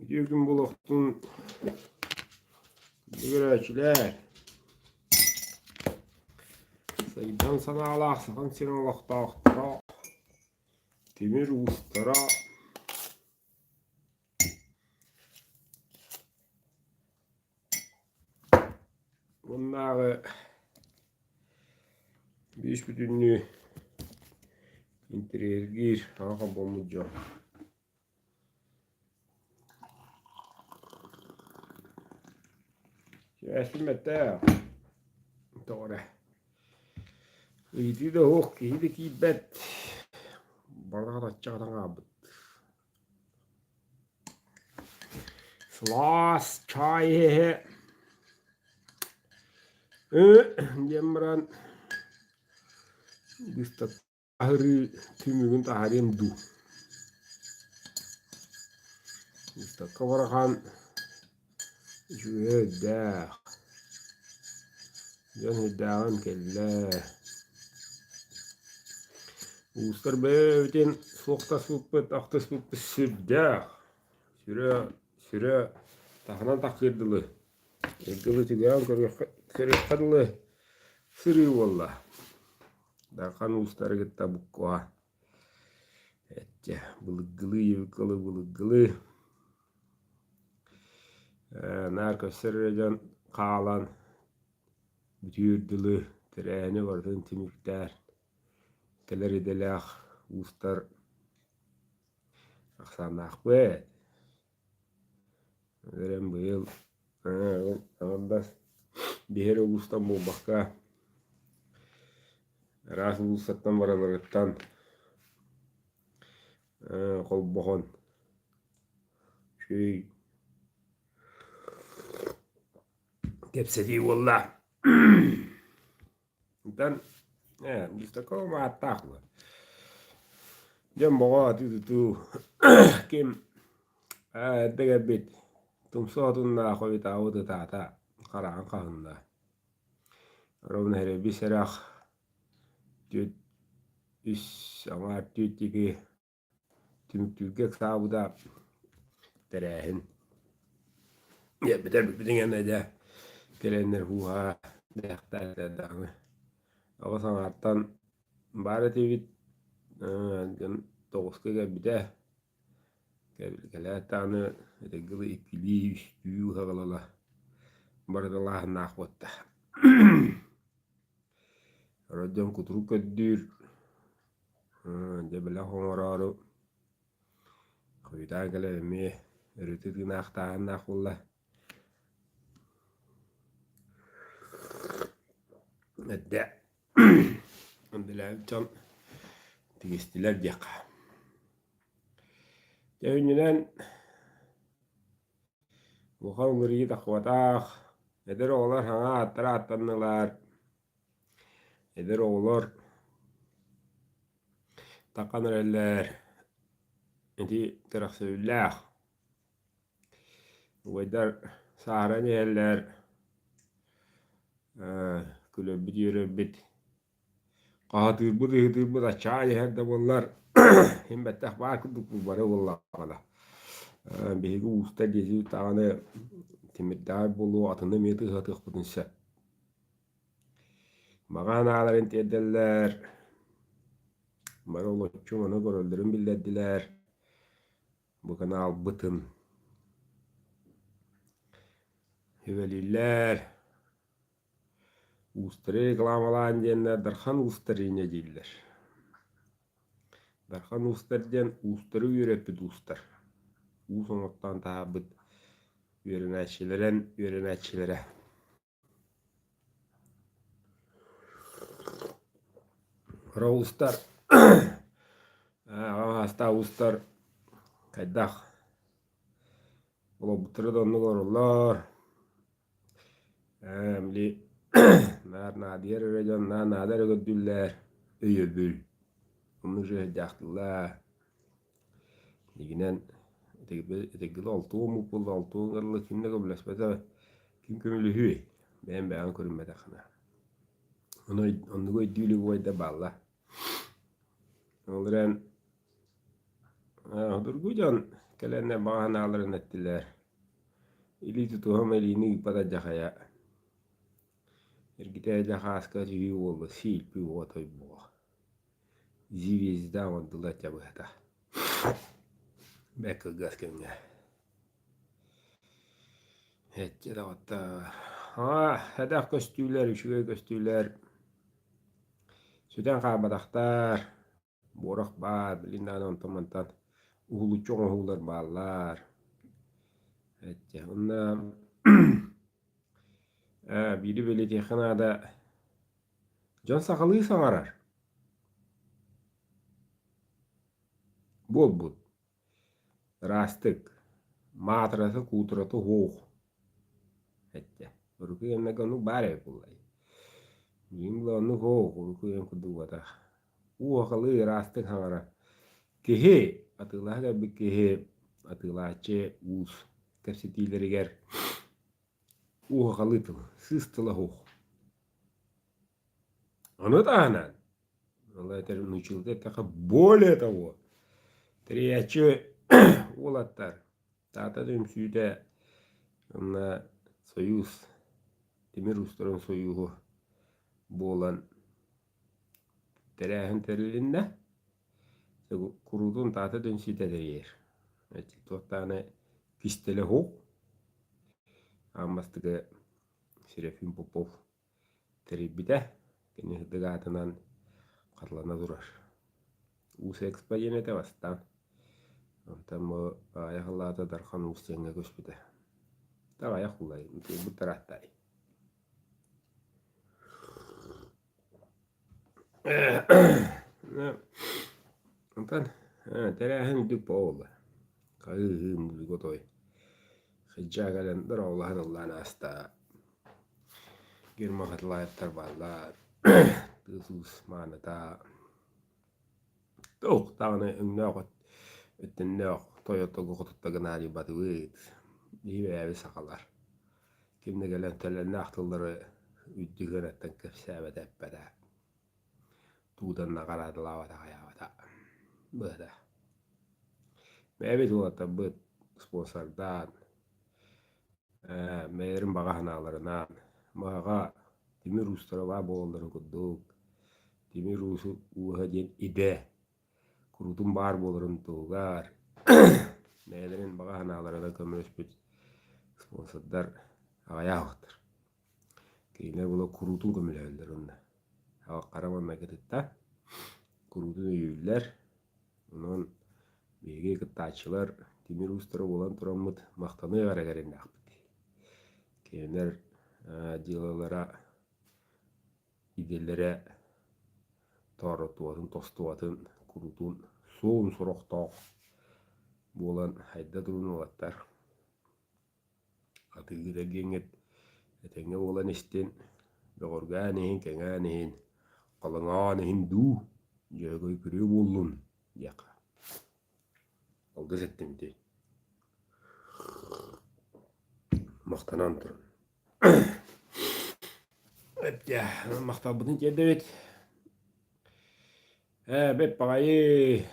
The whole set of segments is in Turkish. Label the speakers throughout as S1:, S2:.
S1: Bir gün buluktun güreçler. Sayıdan sana alaksan sen alakta Demir ustara bunları bir bütünlüğü interior gir. Aha bomuca. Jästimmättä. Tore. Iti de hokki, iti kibet. Barata chatan abut. Slas çay he. Jemran. Bista tahri tümügün tahrim du. Bista kavarahan. Şu heddah. Jan heddağın kelle. Uster bevtin soğukta soğukpet, akta soğukpet sübdah. Süre tahnan takirdilı. Erdilı tügeyen kırıkkadılı. Sırı valla. Dakan ustar gitta bukkoa. Ette bılıgılı yıvıkalı bılıgılı. Narko sırrıcan kalan. Bütürdülü. Treni vardı timikler. Teler edelah ustar. Aksan nakbet. Verem bu yıl. Andas. Biher Ağustos'tan bu bakka. Ras Ağustos'tan varalarıttan. Kol boğun. Şey. Tepsedi valla. Dan. Biz de koma ataklı. Jam boğa tu. Kim. Dege bit. Tumsoğdun da koy tavudu tata. Karan kahında. Rovna hele bir serak. Tüt. İş ama tüt ki. Tümkülgek sabuda. Terehin. Ya biter bir dingene de. Gelenler huha. Dektar dedağını. Ama sanattan. Bari tivit. Toğuska bide. Kelatanı. Etegili ikili üstüyü hağalala. Baradalah nakvatta. Rajan kutruk eddür. Jebela homararo. Kuyudan gele emi. Rütüdü naktahan nakvullah. Edde. Andiler can. Tigistiler jaka. Jaunyunan. Bukan ngeri takwatak. Eder oğlar hana attara attanılar. Eder oğlar. Takanır eller. Edi teraksevillah. Uydar saharani eller. Külöbüt yüröbüt. Qahatır bu çay herde bunlar. Hem bettah bakıdık bu bara vallahi. Bihigi usta dizi tane timiddar bulu atında miyeti hatık budunsa. Mağanaların teddeller. Bara oluşçum onu görüldürün billediler. Bu kanal bıtın. Hüveliller. Ustari reklamalan diyenler darhan ustarine değiller. Darhan ustar diyen ustari üretpid ustar. Bu sonuktan daha bıt öğrenetçilere. Ra ustar. Hasta ustar. Kaydak. Ola bıtırı da onu görürler. Emli. Nadir öğrencan nadir öğüdüller. Öğüdül. Onu jehjaktılar. Liginen etegil altuğu mupul altuğu garlı kimne kablasbata kim kömülü hüy. Ben körünmede kana. Onu öğüdülü koyda balla. Olaren Durgucan kelenne bahanaların ettiler. İli tutuhum elini pada jakaya. Ergite jakaska jivi oldu silpi otoy bu. Zivizda ondular çabıhta. Bekle gaskenge. Hette de hatta. Ha, hedef köstüler, üşüge köstüler. Süten kabadaktar. Borak bar, bilindan ontamantan. Uhulu çoğun uhular ballar. Hette, onda biri böyle teknada can sakalı sangarar. Bol bol. Rastık. Matrası kutratı hoğ. Hette. Urku yemne konu bare kullay. Yimlo nu hoğ. Urku yem kudu wata. Sakalı rastık sangarar. Kehe. Atılah da bir kehe. Atılah çe us. Kapsitileri ger. Sakalı tıl. Sıstıla hoğ. Anı da hanan. Allah terim nuçuldu. Taka bole tavu. Triyaçı olatlar. Tata dömsüyde ona soyuz demir usturun soyuğu boğulan terehin terilinde kurudun tata dömsüyde de yer. Tuhtane kistele hoğ amastıgı Serafim Popov teribide kini hıdıgatından katlana durar. Usa experience bastan. Tamu ayaklarda darkan usyenga göspide. Tawa yakulay bu tarahtay. Ondan terähän typpo olla. Kai kotoi. Khajagalan darawlahan Allah nasta. Girmakat laittar vallar. Tusus maanata. Toh taane yngnaqat. Etten naq Toyota goqottaganari batuit. Diivävi saqalar. Kimnegelän tällä nahtulları yttigerättän käfsäävä täppätä. Tuutan naqarata laavata ajavata. Böhtä. Me evi tuota böt sponsordaan. Meidän bagahanalarынан. Maga timirustara va bolları kudduk. Timirusu uhajen ide. Kurutun bar bolların tuğar. Meidän bagahanalarına kömöspüt sponsordar agayağıttır. Keyler bula kurutun kömülöldür onda. Hava karamanna ketetta. Kurutun öýüller. Onun bege kıttaçılar timir ustara bolan turamıt maqtany gara-garende akpıt. Keyler dilalara idellere taratuatın, tostuatın, kurutun soğun soroqtaq bolan hayda durun olattar. Atıgıda genget etenge bolan isten begorganihin, kenganihin, qalınganihin du jögoy pürü bollun yaqa. Aldız ettim de. Maqtanan turun. Ya, maqtabıdın jedebet. Bep bagayı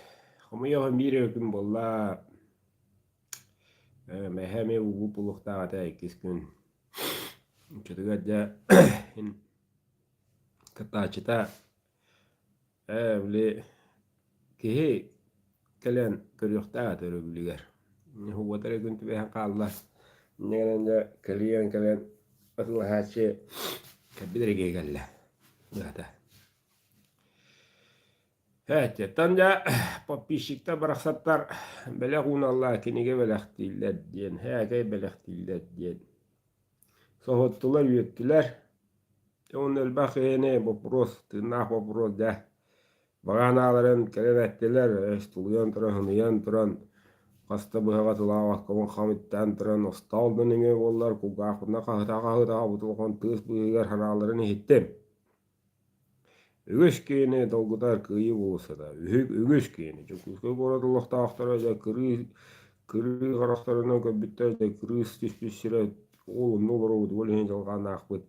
S1: Homuyo mire gün bolla. Meheme ugu pulukta ata ikis gün. Çötügadja kataçita bile kehe kalen kırıqta törübliger. Huwa tere gün tübehan qalla. Ngeranja kalen atıl haçe kabidrege galla. Bata. Evet, tanja papişikta bıraksatlar belagun Allah kinige belahtillet diyen, hege belahtillet diyen. Sohottular yüttüler. Onun bakiyene bopros, tırnak bopros da. Baganaların kelen ettiler, estuluyan turan, hınayan turan. Kasta bıhaga tılağak kavan hamittan turan, ostaldın inge bollar, kugakuna kahıta butulgan tığız bıhıgar hanaların hittim. Ügüskene dolgutar kıyı bolsa da, ügüskene. Çünkü bu arada Allah'ta aktaraca kırı karakterine köbütter de kırı stispişire oğlum ne olur oldu, böyle hince algan akbıt.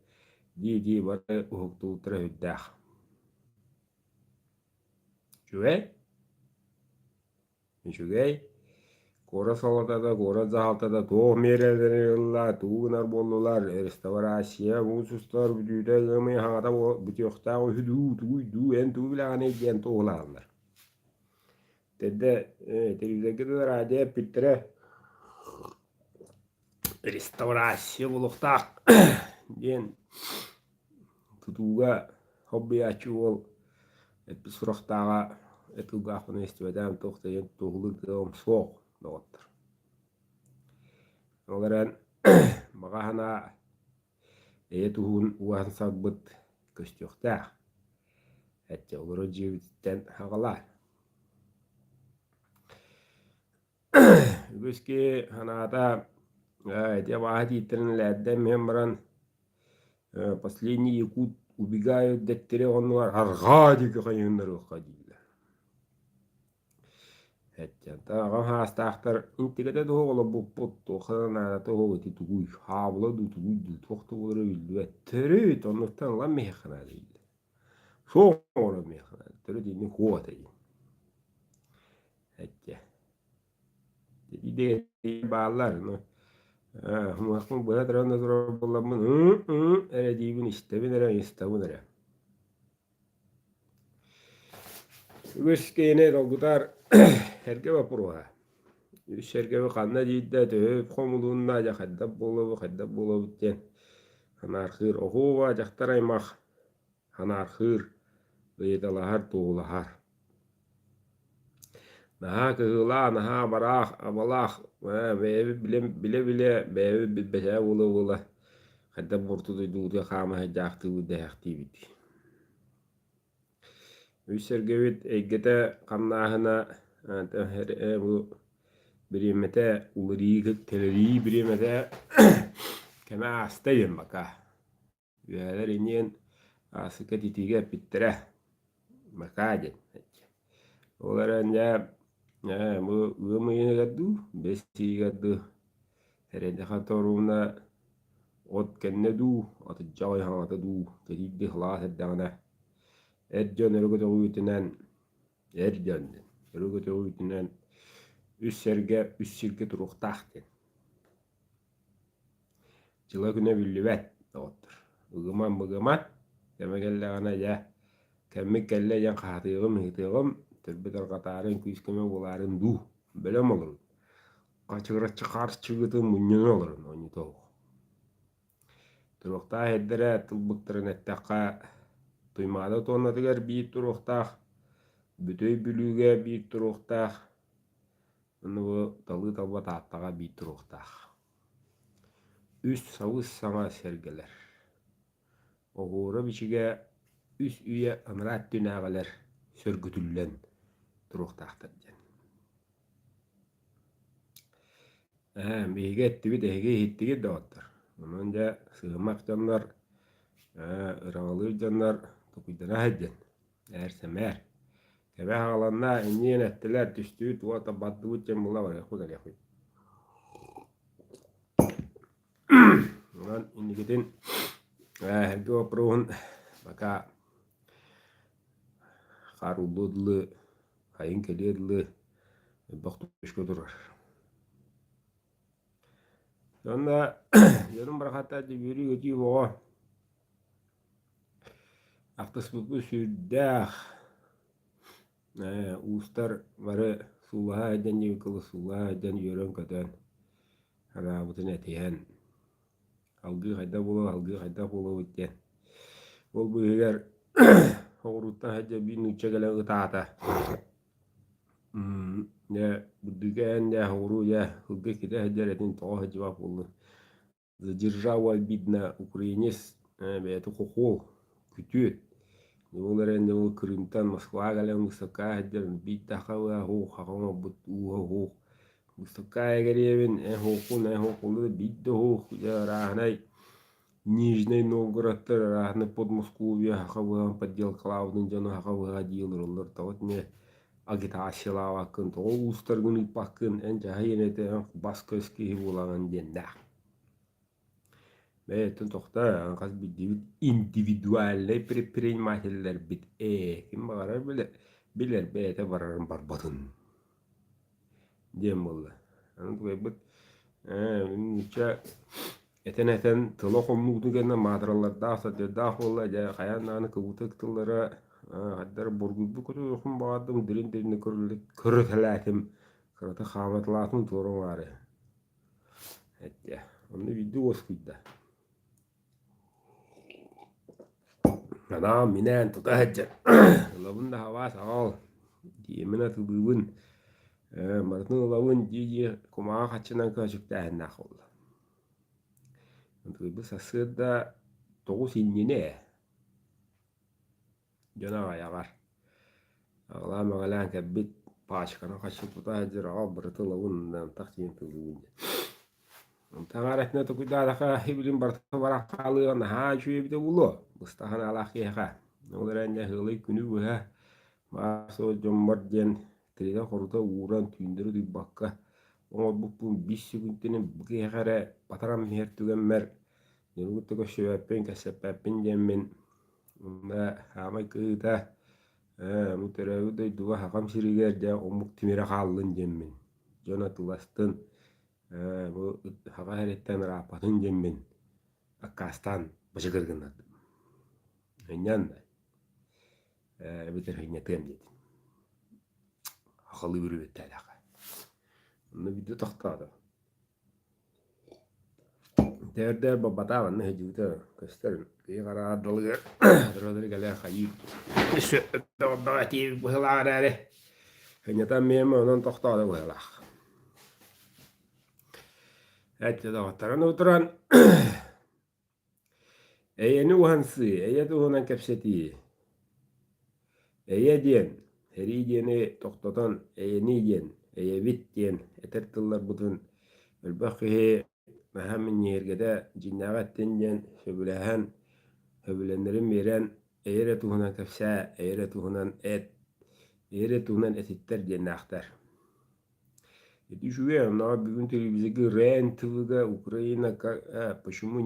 S1: Di bana uhuktu tıra hüddağ. Şüvey? Şüvey? Kora salatada, kora zahaltada, toh mereleriyorlar, tuğunar bollular, restorasyon, hususlar, bütüde gımy hağda bütüyokta o hüdü, tuydu, en tuğ bile gane diyen toğularlar. Tedde, televizyonda radyo bittire, restorasyon buluktak, diyen tutuğa, hobbi açı ol, bir suraktağa, etuğağı fını istiyordum, toğtayan toğuluk dağım soğuk, doğattır. Olaran bagahana tuhun uan sagbut köstüyokta. Ette olur jibitten hagalar. Güski hanata эти вагатитерин ләддәм мембран последний якут убегают дәттере оннар аргадик хайыннар укадилла. Әттән тагы хастахтар интегедә доголы буппут тохана тохоти тугуй хабла ду тугуй ду тохты булыр билде. Тере тоннтан ла механа диде. Шоора механа. Тере дини хуата. Әттә. Диде баллар ну Muhakkak böyle tarafında zor bulamın. Öyle diyeyim istemine. Güskene rogutar herke vapuruha. Şerke ve kanna cidde tühüp komulunna ja haddab bolu diyen. Hanar hır ohuva jaktaraymaq. Hanar hır beydelahar tuğulahar. Naha kıhıla, naha barah, abalah. Bevi bile bevi beşe ulu. Haddab burtu duyduğu kama hecaqtı bu dehaqti biti. Üsergevit eggete kamnahına bu birimete uluriği teleri birimete keme astayım baka. Üyeler inen asıka titige bittere makadin. Olaran bu ığımıyını gaddu, besi gaddu. Herende hatoruna ot kenne du, atı cağay hanata du, tetikdi hılas eddağına. Ercan örgütü uyutunan üssirge turuqtaqtın. Çıla güne billibet doğuttur. Bıgıman, kemekelle gana ya, kemmekelle yan qahatığım, türbeter qatarın küskeme buların du, belem olur. Qaçıqra çıqar çıgıtın munyon olur, onu toğu. Turuqtaq eddere tılbıktırın ettaqqa, tuymada tonnadıgar bir turuqtaq, Bütöy bülüge bir turuqtaq, onu talı talba tattağa bir turuqtaq. Üst savuz sana sergeler. Oğura biçige üst üye amrat dünağalar sörgütüllen turuqtaqtır. Beyge ettibit ehege hittigi dağıttır. Onunca sığmak canlar, ıralı canlar tokuydana haccan. Ersemer. Kebe hağalanna iniyen ettiler düştüğü tuğata baddı bütçen bula var. Yakı gel. Ulan indi gidin. Herge opruğun baka karuludlu, kayın keliyedli baktı düşkü durur. Sonra yarım bırakhatta yürü götüyü boğa. Aktas bu sürdağ. Uustar varı sulaha eden yıkılı sulaha eden yörön kötön. Hana butun etiyen. Algı hayda bulu bitten. Ol bu eğer Hoğruttan hacca bir nüçe gelen ıtaata. Ya budduken ya hoğru ya hılgı kide hacca retin toğa hacca bak oldu. Задержава видно украинец это хохол күтүет. Олар энде ол Крымтан Москвага лен высока хадер бит тахава хо хахама бут хо высока геревен хохул бит хо я рахнай Нижний Новгород рахны под Москву хахава поддел клаудын жана хахава дилрлар тот не агитациялава кын ол устаргын ипакын эн жайынете баскөски булаган денда. Beetun tohta anqas bidibit individualle предпринимательler bit kim bağırar biler beete vararım barbatın diyen bolla Anı duyabbıt. Nüçe eten tıla komnuktu gene madrallar dağsa de dağ olla ja kayanlarını kıvıtık tıllara haddar burguldu kutu yokum bağdım dirin dirini körütelatim kırıtı xamatlatın torun varı. Ette. Onu video oskuyda. Ana minen tutahacca. Labunda hava sağal. Diyemine tıbıbın. Martın labın cici kumağa kaçınan kaçık dağınnak oldu. Tıbı sasıda doğu sinnine. Cana ayagar. Ağla mağalan kebbit. Paşkana kaçık tutahacca. Ağal bırıtı labın taktiyen tıbıbın. Tangaretne tukudadaka hibilin bartı barak kalıyor. Ha şuye bir de ulu. Mustahan alakiha. Olaranya hılı günü bu ha. Maaso jommarjen trida koruta uğran tüyündürü dü bakka. Ama bu bir seküntinin bu kehare bataram her tügenmer. Yürütü ko şöpen kesepen jemin. Onda hama kıda. Muterevi de duva hakam siriger ja omuk timire kallın jemin. Jona tulastın. Bu hava heretten rapatın jemin. Akastan başı kırgınlar. Hınyan da. Bitir hınyatım dedi. Hakalı bir üret alaka. Onu video taktı. Der babata ne hıcıda gösterin. Kıyı kara dalı. Dırıdır gale kayıp. İşte babati bu hılar are. Hınyatan miyem onun taktı bu hılar. Hatta da vataran oturan. Eyeni uhansı. Eyedi uhanan kapseti. Eye diyen. Heri diyeni toktatan. Eyeni diyen. Eyevit diyen. Etertıllar budun. Ölbakihi. Mahamin yergede cinnagat dinyen. Söbülehen. Höbülenlerin veren. Eğre tuhunan kapsa. Eğre tuhunan et. Eğre tuhunan etitler diyen aktar. Düşüyor ama bugün televizyonda рентвга Украина почему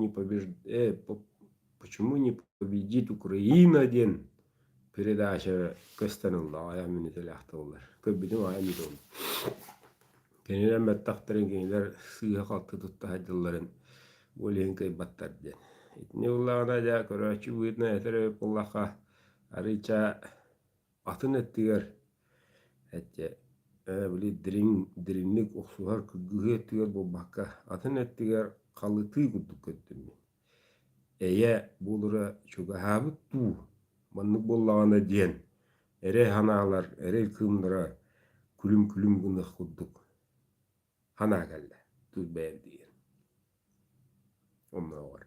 S1: не победит Украина ден передача көстенилdi ayamını telahtılar. Köbüdüm ayamı oldu. Kendiler mettahtırın kendiler sığha kalktı tuttu hacıların Oleyin kaybattar den. Ne Allah'ına da körüçü buyutna etere Allah'a arıça atın ettiler. Ette böyle derinlik oksular kırgığı ettiler bu bakka. Atın ettiler kalıtı kudduk köttüm. Eye bulura çoga habit tu. Manlık bollağına diyen. Ere hanalar, ere kımdıra külüm külüm gınık kudduk. Hana geldi. Tuz beğen diyen. Onunla var.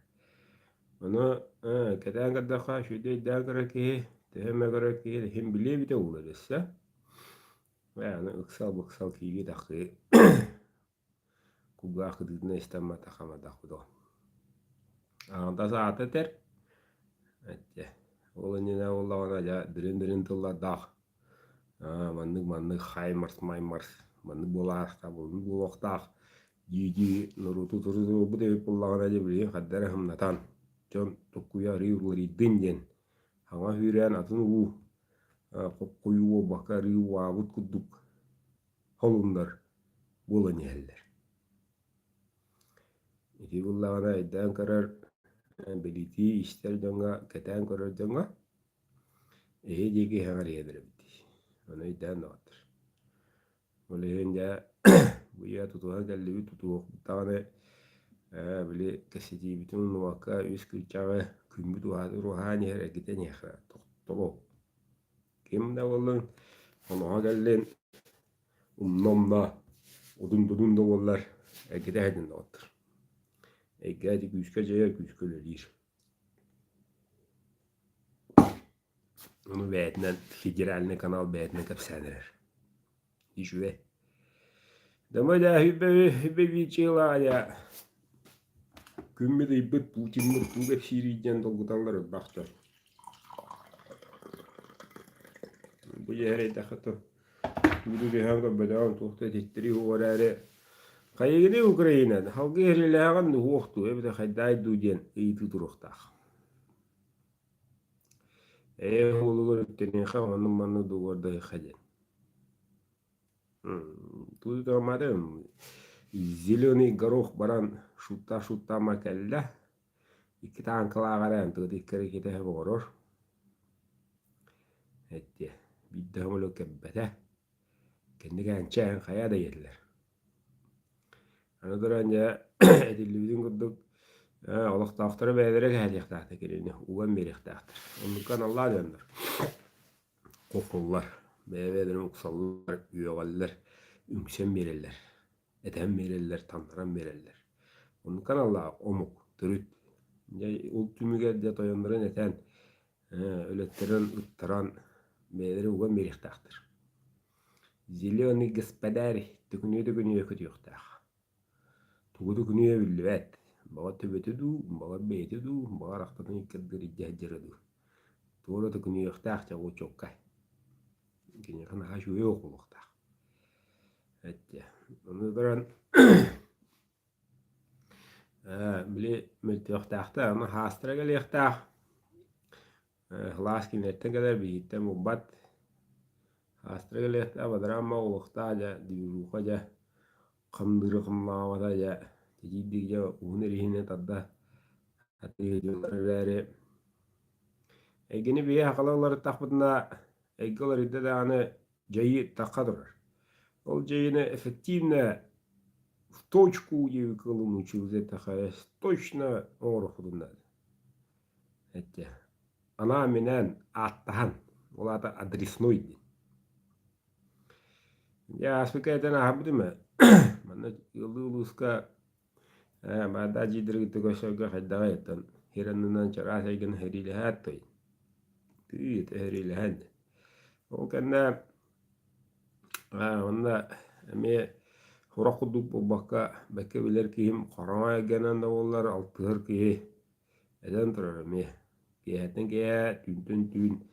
S1: Onu keden kadaka şöyle dağıra ki tehme göre ki hem bile bir de olur ise. Yani ıksal ki dakı kuga kıdığına istemma takama dakıda. Anda saat eder. Evet. Oğlun yine Allah'ına ja dirin tılla dağ. Manlık haymars maymars. Manlık bolar tabulun bulak dağ. Cici nurutu turutu bu da Allah'ına ja bileyim kaddere hımnatan. Can tokuya riyuları dinyen. Hanga hüren atın u. Kokuyu bakari vabut kudduk. Holundar. Bolan yeller. İki Allah'ına iddian karar beliti ister jonga keten karar jonga. Jeki hangar yedir bitti. Onu iddian dağıtır. Olehence bu ya tutuğa geldi bir tutuğa tane böyle kesiti bütün nuvaka üst kılçağı kümbü duadı ruhani harekete nehra tolo. Kim de olun ona geldi umnomda odun da ollar harekete hedin dağıtır. Egadi güçkeceye güçköleridir. Onu beğenilen figürelne kanal beğenilen kapsaneler. İşve. Dama da hübbe bir çığla ya. Kümme de ibbet Putin mırtuğda Siri'den dolgudanlar bakacak. Bu yere de katı. Bu da hangi bedava tuhta tettiri oraya. Kayıgını Ukrayna'da. Halkı herile hangi huğtu. Evde hayday duyen. İyi tuturukta. Hulu görüntüne kavanın manı duvarda yıkacan. Tutu da madem. Zileni garok baran şutta makelle. İki tane kılağaren tığdı ikkeri kete hep oror. Etti. Bir de hamulu kebbete. Kendi gençen kaya da yediler. Anadolu önce edildiğin kurduk. Allah tahtları beğenerek hediye tahtı gelini. Uven bir tahtır. Ondan Allah döndür. Kokullar. Beğenerek uksallar. Üyegaller. Ümsen verirler. Eten verirler. Tantıran verirler. Ondan Allah omuk. Türüt. Ul tümüge de toyanların eten. Öletlerin ıttıran. Beğenerek uven bir tahtır. Ziliyoni gıspedari. Tükünüye kötüyüktağ. Tugudu künüye billivet. Baga tübeti du, baga beyti du, baga raktatın ikkirdir ijjahjere du. Tuğra da künüye ihtağ çağı çokkay. Kini kana haşu yok uluktağ. Ette. Onu duran bili milti ihtağta ama hastıra gel ihtağ. Hlas kinetten kadar bihitte mubbat. Hastıra gel ihtağ badara ama uluktağ ja, diyuruqa ja, qamdırı qamlağavata ja, tejiddik ja, uğunarihine tadda. Hatta yolları Egini bir hakalar takbında egolar idde de anı cayı takadır. Ol cayını efektivne в точку yıkılım uçuze takayız. Точно oğru kudunda. Ette. Ana minen attahan. Ola da adresnoydi. Ya aspikaydan ahabdı mı? Bana yıldı uluska bada cidir gitti koşarga haddaga yatan. Hiranından çara saygan heriyle hattay. Tüyet heriyle had. O kanda onda eme Horakuduk baka beke bilir kihim karama genen de onlar altır ki eden turar me kiyetin kiye tün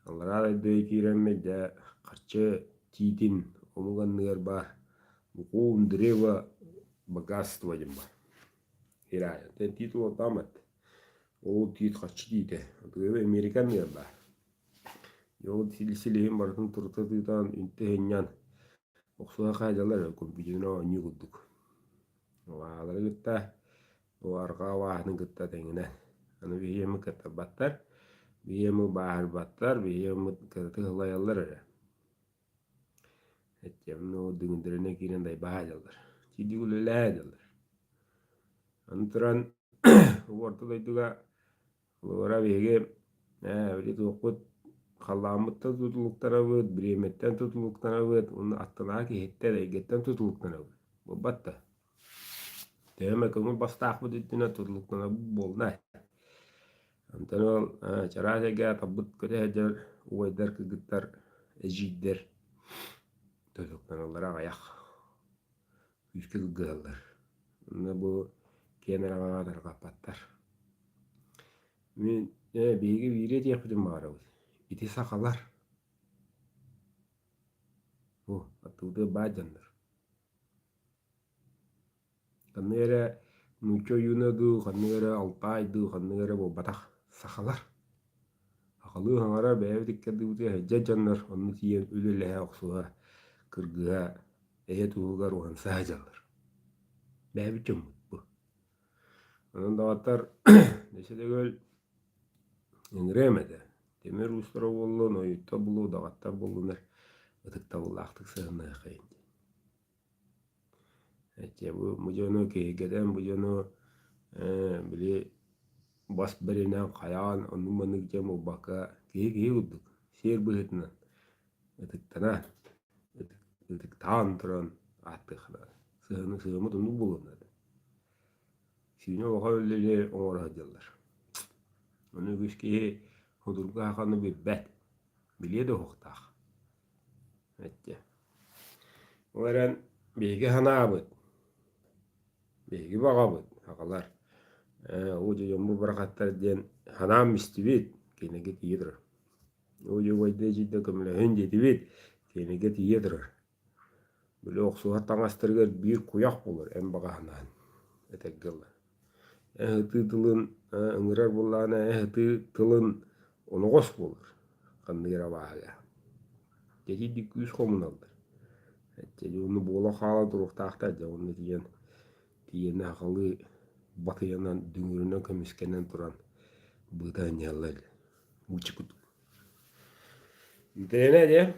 S1: Allah'a da kiremme de kaçı titin omugan ner bar bu dreva bagast vajim bar hiraya ten titu otamat o tit kaçı tite o Amerikan ner bar yo silsilihim barın turtadıdan intehenyan Oksuğa kaydalar kompütürüne anyu kudduk. Oğaları gıtta, o arka vahını gıtta tengine. Anı bir yemi gıtta battar, bir yemi bahar battar, bir yemi gıtta hılayallar öyle. Et yemin o dünürüne giren day bahacalar. Çidi gülü lahacalar. Antıran, ortadaydıga, olara bege, öyle tuğkut, Kallamıtta tutuluktana vöd, biremetten tutuluktana vöd, onu attana ki hitte de egetten tutuluktana vöd. Bu batta. Demek onu bastaq bu dittine tutuluktana bu bolna. Antanol çarase ga tabbut köte hajar uvaydar ki gittar ejidder. Tutuluktanalara ayak. Yüzke gıgılar. Onu bu kenara kadar kapattar. Min bilgi vire diyelim bari. İti sakalar. Bu atıvdı bacandır. Kanere mucho yunadu, kanere altaydu, kanere bobatak sakalar. Akalı hangara beyevdik kedi heccacanlar, onu tiyen ülelehe oksuğa, kırgığa, tuğugar uhan sahacalar. Beyevicim bu. Onun dağıtlar, neyse de göl, ingremede. Demir ustura bollu, noyutta bulu, dağıttar bollunar. Atıkta bullaktık sığınlığı kayın. Ece bu mujono ki geden mujono bili bas berina kayan onu manik jamu baka ki uduk sir bulhetna etik tana etik tan tron atıkla sığını tunu bulunadı. Sino oğalle oğra hajallar. Onu güçki hudurga hakanı bir bet biliye de hoktaq. Ece. Oran bilgi hanabıt. Bilgi bağabıt. Hakalar. Ucu yombu barakattar diyen hanam istibit kene get yedir. Ucu vayda jidda kamla hünce tibit kene get yedir. Böyle oksuğa tanastırgar bir kuyak bulur en baga hanan. Etek gılla. Ehti tılın ıngırar bullana ehti tılın onogos bulur. Kandıra bahaga. Jadi dikus komunaldır. Onu bola xala duruqtaqta da onu diyene halı batıyanan düngürüne kömiskenen turan bıdan yallar uçukut. Dene de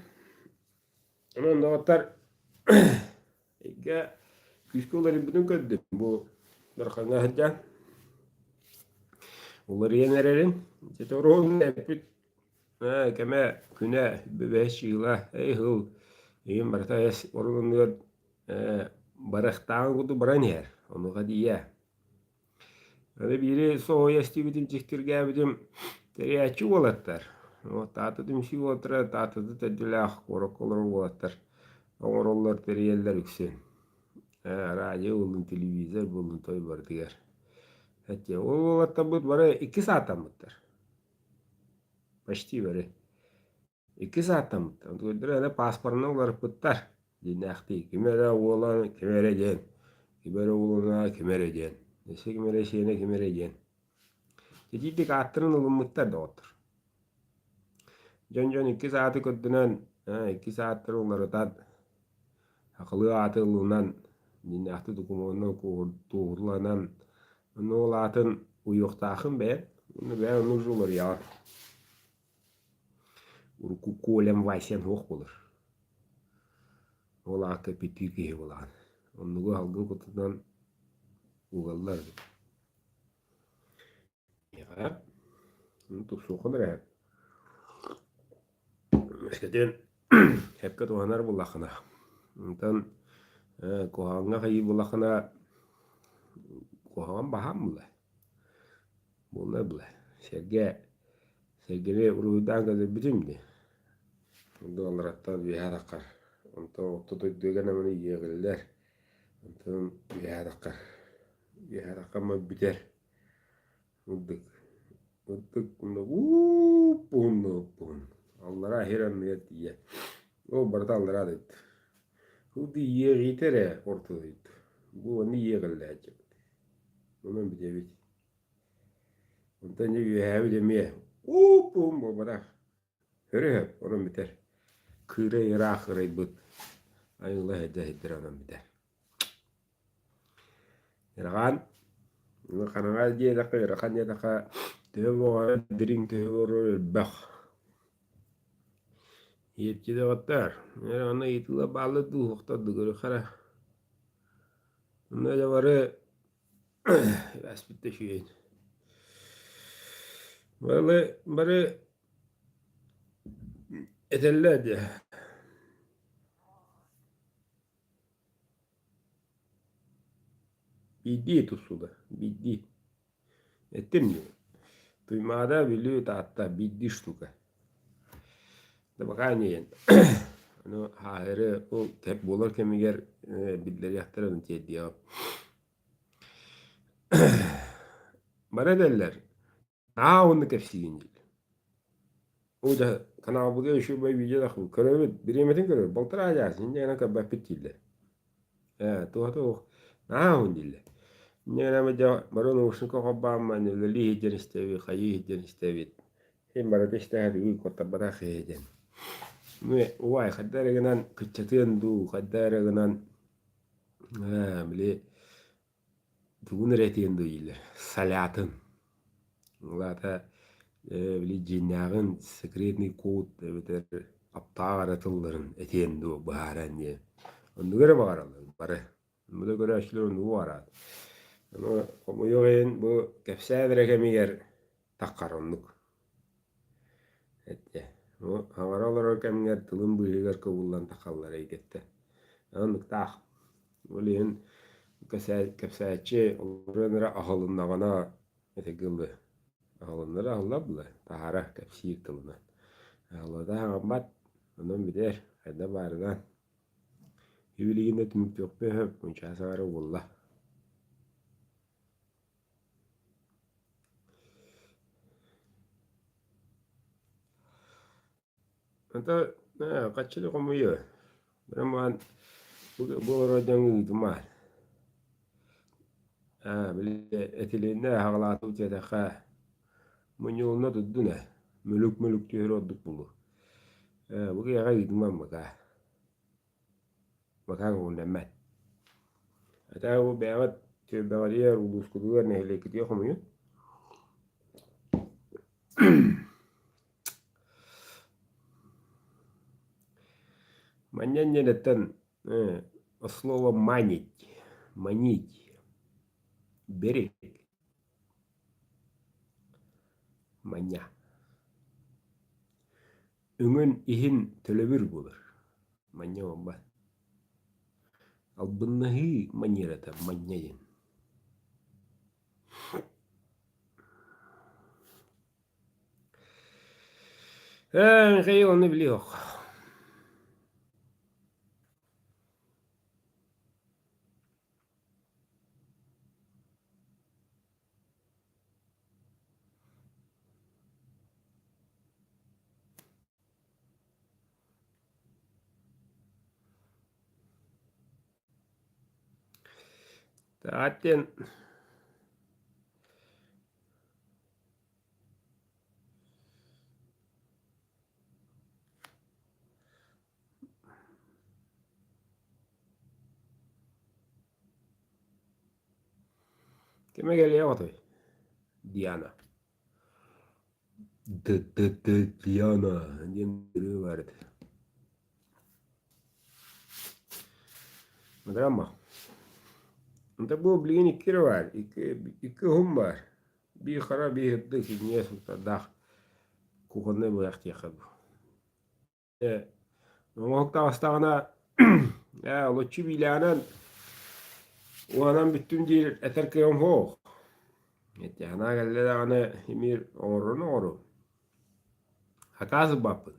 S1: onun da otar ege küsküleri bütün köddü bu darkanga hajjan onları yenerelim. Çetoruğun epit keme küne bebeş yıla hıl iyim bartayas orunluyor barıqtağın kudu baran yer onu kadiye. Öyle biri soğuya stivitin çektirge bidim teriyatçı olatlar. O tatıdım şey otura tatıdı teddilah korakollar olatlar. Oğrollar teriyeller yüksen. Radyo olun televizyon olun toy var diğer. Hatta o olatta bu bara 2 saatten mıttır. Başti böyle. 2 saatten mıttır. Ondan öyle pasportuna olarak bıttar. Dinakti. Kimere oğlan kimere gen. Kimere oğluna kimere gen. Nese kimere şeyine kimere gen. Jadi attırın olunmukta da otur. Jon 2 saati köddünen 2 saattir onları tat akıllı atılığından dinahti dokumonuna tuğurlanan onu olatın uyuqtağın ben onu jolur ya. Urku kolem vaysen hoq bulur. Ola kapitir ki olan. Onu algın kutudan uğallar. Ya. Onu tuqsuqun rəhət. Eskiden hep katuhanar bulaqına. Ondan kohanga hayı bulaqına kohan baham mı? Bunlar bile. Sergele urudan kadar bitimdi. Ondan onlar hatta bir harakar. Ondan otudu dögene beni yığırlar. Ondan bir harakar. Bir harakar mı biter. Udduk. Udduk bunda bun. Allah'a hiran niyet diye. O barda Allah'a dedi. Uddi yığıtere ortadaydı. Bu onu yığırlar. Onun bir de ondan bir demeye. Bum bırak. Hörü onun biter. Kıra yara kıra bıt. Ay Allah hediye onun biter. Yarakan. Kananga diye dakika yarakan ya dakika. Tevo drink tevo bak. Yetki de otar. Yani ona itila bağlı duhukta dıgırı kara. Ona da varı asbitte şeyin. Vallahi bari eteller de. Biddi tutsula. Biddi. Ettin mi? Duymada biliyor da hatta biddi ştuka. Da bakayım. Ano hayır o hep bolar kemiger billeri yaktıran diye diyor. Bana derler. Onu kefsiyin. O da kana bu şu bay video da körüyor. Biremetin körüyor. Baltara ajarsın. Yani kabah pitille. To. Onu dille. Ne ama da baron olsun ko habba man li hijjen istevi khayi hijjen istevi. Hem barada işte hadi uy kota bara khayden. Ne vay khadara ganan kıçatın du khadara ganan bile tugun retiyen du ile salatın. Lata bile cinnağın sekretni kod beter aptaratılların etiyen du baharan diye. Onu göre bağıralım. Bara. Bunu göre aşılar onu var. Ama como yo ven bu kefsadre kemiger takkaronluk. Ette. O havarolar kemiger tulum buyugar kovullan takallar eygette. Anlık tak. Oleyin kefsadçı onlara ahalınlağına etegildi. Ahalınlara ahallabla. Tahara kefsiyik tılına. Ahallada hambat. Ondan bider. Hayda barıdan. Yüviliğinde tümük yok be hep. Bunca sarı wallah. Anta kaçılı komuyor. Benim bu radyonun idman. Bile etilinde hağlatı uçedaka. Munyoluna tudduna. Mülük tüyür olduk bulu. Bu kaya idman baka. مكان ونمان أتاو بيعمد تبغالير ولوس كدوير نهلي كتير خميو маньян нелеттен слово манить, манить, берег, маня. Үңін ихин төлөбүр булыр. Маня оба. Албыннахи манерата маньяйын. Хей оны билиох. Тааттен كما قال لي وطي ديانا ديانا دي وارد مدرما انت بو بليني كيروار إكي همار بي خرابي هدك الناس وتداخ كوخنا بو يختي خبو وقتا استغنا يا لوتشي بيلانا وانا بتم دي اترك يوم فوق يعني انا قال لي انا يمير اورو هكاز بابن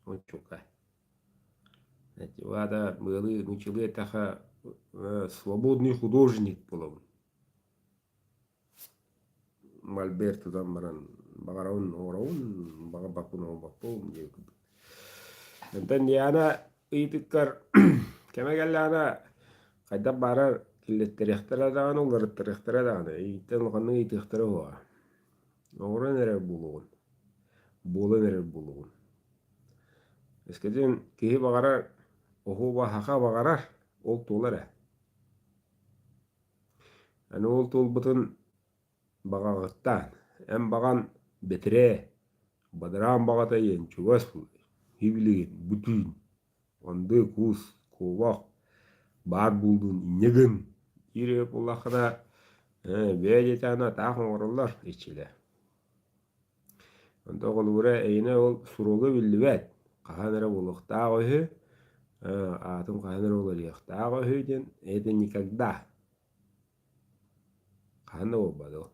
S1: ونشوكا وهذا были начали таха свободный художник был мальберт замран багарон орон бага бапун бапун انتني انا يتذكر كما قال لي انا قد بعرر كل التريخترا دانا ولا التريخترا دانا يتن قني تخترا هو اورن رب بولون اسكدين كي بغرر وهو حقا بغرر ол толара аны ол толбутун багагыттан эм баган бетире бадыран багатайын чугас хиблигин бүтүн онды кус кубак бар булдун иннеген ире булахына бэжетана таахын ороллар ичиле онда голура эйне ол сурога биллибет каханара булуктаагы атом каханара булуктаагы ден это никогда кахана обадо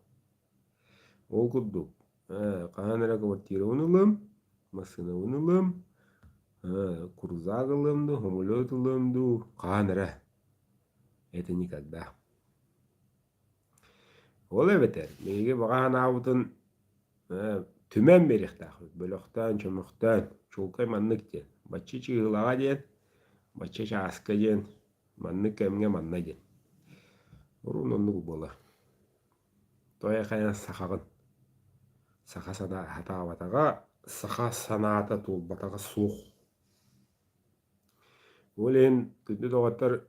S1: ол куддук каханара квартира унулым масына унулым курзагылымду хомулетулымду каханара это никогда ол эбетер меге багана абутун түмен берихтах бөлөктөн чомуктан чулкай манныкте баччы чыгылага ден бачча чааска ден маннык эмге манна ден урун оннук бола тоя кайна сахагын саха сана хатабатага саха санаата тулбатага сух олен күндү догаттар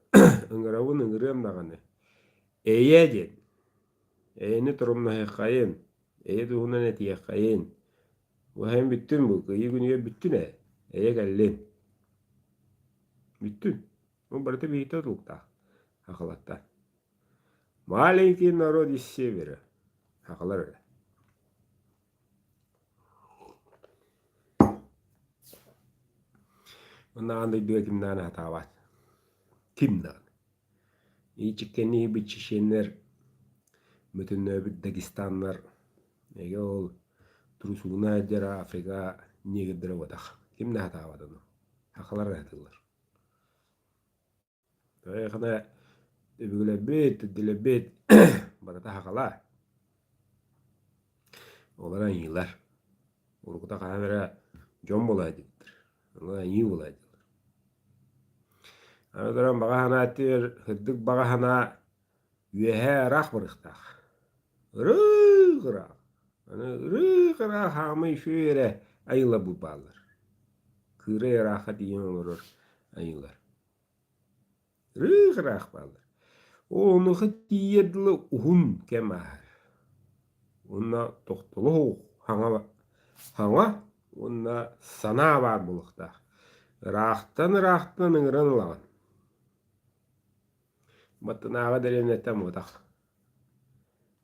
S1: ыңырабын ыңырыам даганы эйе ден эйни турумна кайын эйе дуунан этие кайын وهم بتن بوك يجون يبتنا هي قالين بتن مو برتب يتطلقتا هخلطتا маленький народ из севера хақлар онда андай дуя кимнан атабат кимнан ичиккени бичишенер мүтүнөбүт дагестаннар эге ол турусуна жара Африка негеддер ватах кимна хатабадыны хақлар атылар тойхана дилебет барата хақала олар айылар урукта камера жон болады олар айы болады анадыран багахана тер хырдык багахана үеһэ рах барыхтах рыгыра рыгыра хамый шүйере айыла бубалар кыре раха диен олар айылар Rıgırak bağlar. Onu hıttiyedli uhun kemahar. Ona toktulu hanga ona sana var bulukta. Rahtan ıngıran. Matınağa derenetem odak.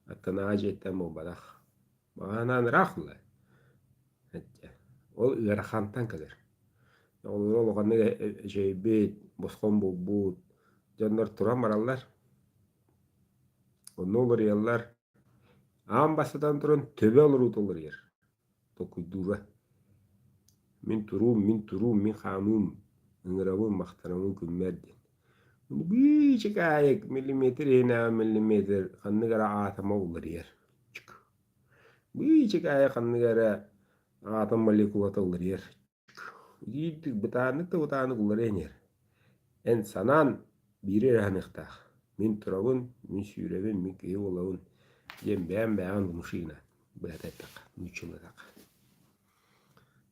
S1: Matınağa jetem obadak. Bağanan rahlı. Ol ıgarakantan kadar. Ol kanı şey bit, boskon bu. Canlar turan barallar. Onu olur yallar. Ambasadan turun töbe olur utulur yer. Tokuydura. Min kanun. Ingravun mahtaramın kümmerdi. Bir çekayek milimetre hina milimetre kanı gara atama olur yer. Bir çekayek kanı gara atam molekulata olur yer. Gittik butanık olur yer. En sanan biri rahanıkta. Min turabun, min sürevin, min kıyı olavun. Jem beğen muşina. Bıratak, müçülatak.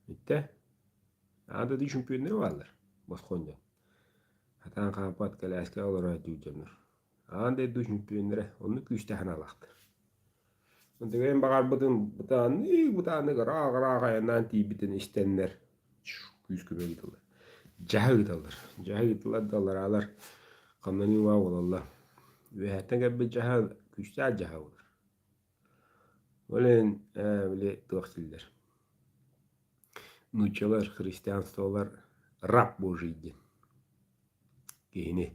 S1: Bitti. Anda düşünpüyünleri varlar. Baskonca. Hatan kapat kalaske olur hacıcamlar. Anda düşünpüyünleri onu küçten alaktır. Ondan bakar butanı gara yandan bitin istenler. Küskübe gidiyorlar. Jaha gidiyorlar dalar alar. Kanını var olallar. Ve hatta gibi jaha küçten jaha olur. Olen bile tuğsiller. Nuçalar, Hristiyanstolar Rab Božydi. Gehine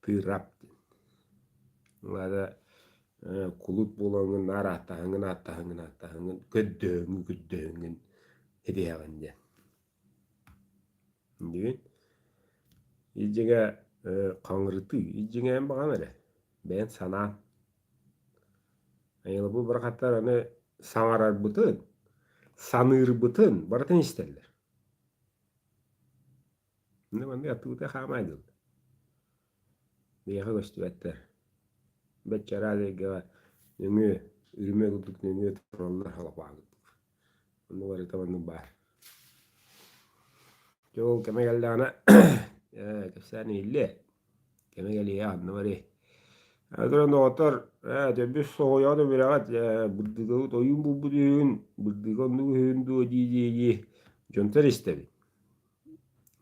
S1: pür Rab'di. Onlarda kulut bolanın atahыңын köddöңün hediyagınca. Деген. İjjege kaڭırıtı, İjjege en bağanara. Ben sana. Ayılı bu bir katlar onu saŋarar bıtın, sanır bıtın, baratın isterler. Ne bende yaptığı hamaydı. Diye gösterdiler. Beçara diye nömü ürüme tutuk nömü turallar hala bağlı. Onu var tabanın var. Jol keme geldi ana. Kefsani ille. Keme geldi ya anı var. Aduran doktor tebbi soğuya da bir agat bırdığı oyun bu düğün bırdığı düğün du diye jontar istedi.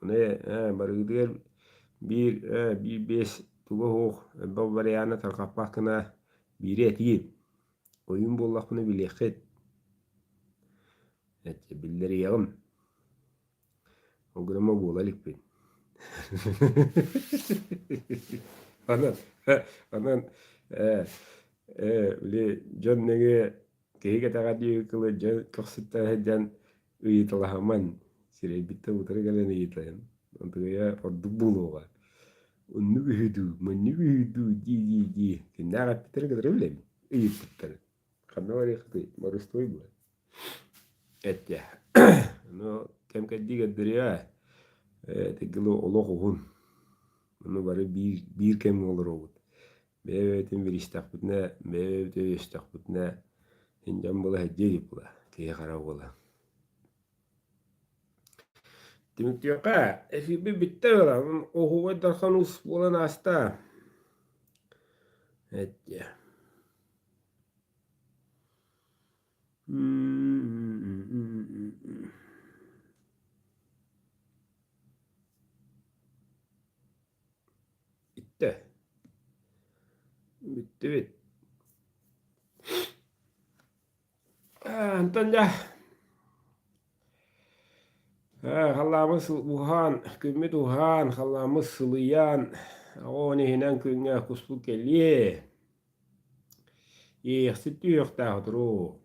S1: Ne barıgıdır bir beş tuğu hoğ babbar yana tarkapakına bir eti oyun bollakını bileket billeri yağım o grama bolalik ben. Anan bile John nege kehike tagadi kılı John koksutta jan uyutulahaman sire bitti utara gelen uyutlayan untuk ya ordu buluğa onu hüdü ji kenara bitir kadar bile uyut bitir karena var ya marus toy bu et ya no kem kadiga deriya tegelo olohun onu bari bir kem olur o Bebetin bir istakbutna, bebetin istakbutna, hincam bola heceli bola, kaya kara bola. Demek diyor ka, bir bitti ola, o huve darkanus bola nasta. Evet ya. Bitti. Bitti. Antan ya. Hallamız Wuhan, kümmet Wuhan, hallamız Sılıyan. Onu hinen künge kusluk geliye. Yexsitti yok da hodru.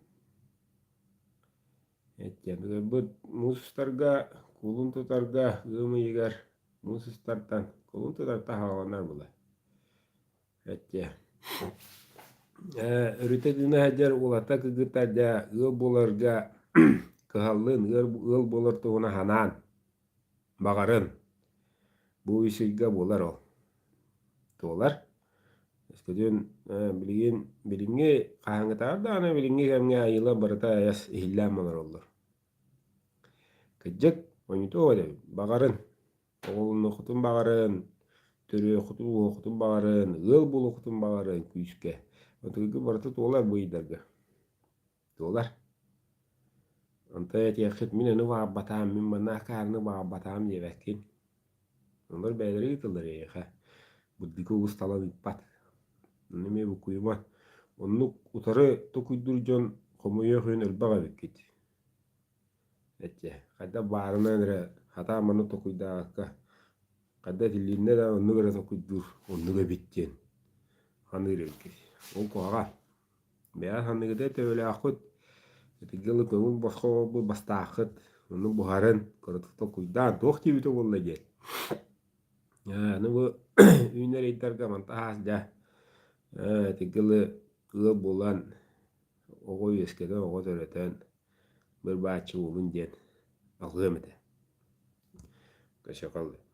S1: Evet, bu mustarga, kulun tutarga, gımı yigar, mustartan, kulun tutarta havalar bula. Evet, ürütedine hacer ulata kıgıtarca, ıl bolarga, kıhallın, ıl bolar tuğuna hanan, bağarın. Bu işiga bolar o. Tuğlar. Eskiden bilingi kahangıtar da ana bilingi kemge ayıla barata ayas ihillam olur olur. Kecek oynutu öyle bağarın. Oğlunu kutun bağarın. Törüye okutun bağırın, ıl bul okutun bağırın küyüske. Otuğu barıtı tuğlar bu idarga. Tuğlar. Anta et yakıt mineni bağbatam, min bana karnı bağbatam diyebekin. Onlar beyleri yıtılır ya. Buddiki ustalan ippat. Neme bu kuyuma. Onu utarı tokuydur komuyor hün elbağa bekit. Etse. Kadda bağırına nere hata manı tokuyda akka. Kadda tilliğinde de onu göre tokuydur. Onu göre bittin. Hanı göre bekit. O koğa. Beyaz hanı göre de öyle akut. Tigil koyun başka bu bastakıt. Onu buharın. Kırıtık tokuyda. Tokti bito bolla gel. Ya bu ünler iterge mantahas ja. Tigil kılı bulan. Ogo eskeden ogo töreten. Bir bahçe olun diyen. Ağım ede. Teşekkür ederim.